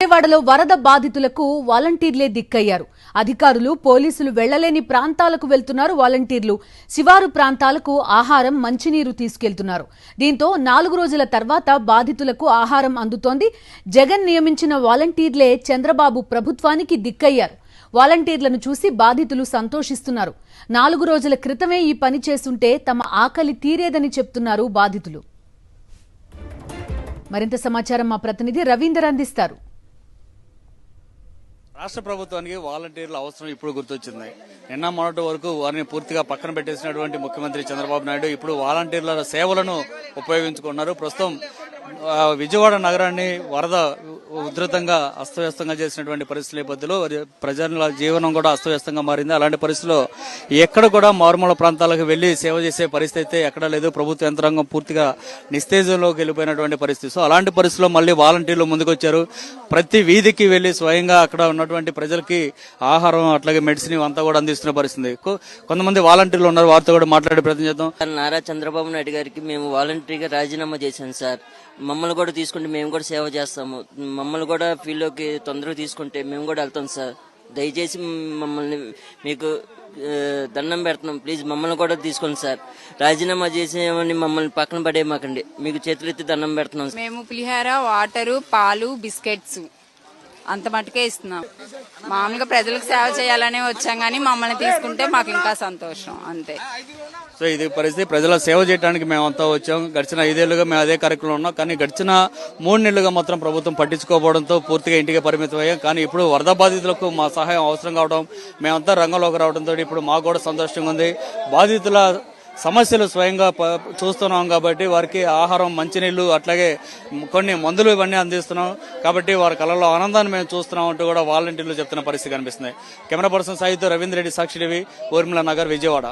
విజయవాడలో వరద బాధితులకు వాలంటీర్లే దిక్కయ్యారు. అధికారులు, పోలీసులు వెళ్లలేని ప్రాంతాలకు వెళ్తున్నారు. వాలంటీర్లు శివారు ప్రాంతాలకు ఆహారం, మంచినీరు తీసుకెళ్తున్నారు. దీంతో 4 రోజుల తర్వాత బాధితులకు ఆహారం అందుతోంది. జగన్ నియమించిన వాలంటీర్లే చంద్రబాబు ప్రభుత్వానికి దిక్కయ్యారు. వాలంటీర్లను చూసి బాధితులు సంతోషిస్తున్నారు. 4 రోజుల క్రితమే ఈ పని చేసుంటే తమ ఆకలి తీరేదని చెప్తున్నారు బాధితులు. మరింత సమాచారం మా ప్రతినిధి రవీందర్ అందిస్తారు. రాష్ట్ర ప్రభుత్వానికి వాలంటీర్ల అవసరం ఇప్పుడు గుర్తొచ్చింది. నిన్న మొన్నటి వరకు వారిని పూర్తిగా పక్కన పెట్టేసినటువంటి ముఖ్యమంత్రి చంద్రబాబు నాయుడు ఇప్పుడు వాలంటీర్ల సేవలను ఉపయోగించుకున్నారు. ప్రస్తుతం విజయవాడ నగరాన్ని వరద ఉధృతంగా అస్తవ్యస్తంగా చేసినటువంటి పరిస్థితుల నేపథ్యంలో ప్రజల జీవనం కూడా అస్తవ్యస్తంగా మారింది. అలాంటి పరిస్థితుల్లో ఎక్కడ కూడా మారుమూల ప్రాంతాలకు వెళ్లి సేవ చేసే పరిస్థితి అయితే ఎక్కడా లేదు. ప్రభుత్వ యంత్రాంగం పూర్తిగా నిస్తేజంలోకి వెళ్ళిపోయినటువంటి పరిస్థితి. సో అలాంటి పరిస్థితుల్లో మళ్లీ వాలంటీర్లు ముందుకొచ్చారు. ప్రతి వీధికి వెళ్లి స్వయంగా అక్కడ ఉన్నటువంటి ప్రజలకి ఆహారం అట్లాగే మెడిసిన్ అంతా కూడా అందిస్తున్న పరిస్థితి. కొంతమంది వాలంటీర్లు ఉన్నారు, వారితో కూడా మాట్లాడే ప్రయత్నం చేద్దాం. నారా చంద్రబాబు నాయుడు గారికి మేము వాలంటీర్గా రాజీనామా చేశాం సార్. మమ్మల్ని కూడా తీసుకుంటే మేము కూడా సేవ చేస్తాము. మమ్మల్ని కూడా ఫీల్డ్లోకి తొందరగా తీసుకుంటే మేము కూడా వెళ్తాం సార్. దయచేసి మమ్మల్ని మీకు దండం పెడుతున్నాం, ప్లీజ్ మమ్మల్ని కూడా తీసుకోండి సార్. రాజీనామా చేసేమని మమ్మల్ని పక్కన పడేయమాకండి, మీకు చేతులెత్తి దండం పెడుతున్నాం. మేము పులిహార, వాటరు, పాలు, బిస్కెట్స్ అంత మటుకే ఇస్తున్నాం. మామూలుగా ప్రజలకు సేవ చేయాలనే వచ్చాం, కానీ మమ్మల్ని తీసుకుంటే మాకు ఇంకా సంతోషం, అంతే. సో ఇది పరిస్థితి. ప్రజల సేవ చేయడానికి మేమంతా వచ్చాం. గడిచిన 5 ఏళ్లుగా మేము అదే కార్యక్రమంలో ఉన్నాం. కానీ గడిచిన 3 నెలలుగా మాత్రం ప్రభుత్వం పట్టించుకోవడంతో పూర్తిగా ఇంటికి పరిమితం అయ్యాం. కానీ ఇప్పుడు వరద బాధితులకు మా సహాయం అవసరం కావడం, మేమంతా రంగంలోకి రావడంతో ఇప్పుడు మాకు కూడా సంతోషంగా ఉంది. బాధితుల సమస్యలు స్వయంగా చూస్తున్నాం కాబట్టి వారికి ఆహారం, మంచినీళ్లు అట్లాగే కొన్ని మందులు ఇవన్నీ అందిస్తున్నాం. కాబట్టి వారి కళలో ఆనందాన్ని మేము చూస్తున్నాం అంటూ కూడా వాలంటీర్లు చెప్తున్న పరిస్థితి కనిపిస్తుంది. కెమెరా పర్సన్ సాయితో రవీంద్ర రెడ్డి, సాక్షి టీవీ, ఊర్మిళ నగర్, విజయవాడ.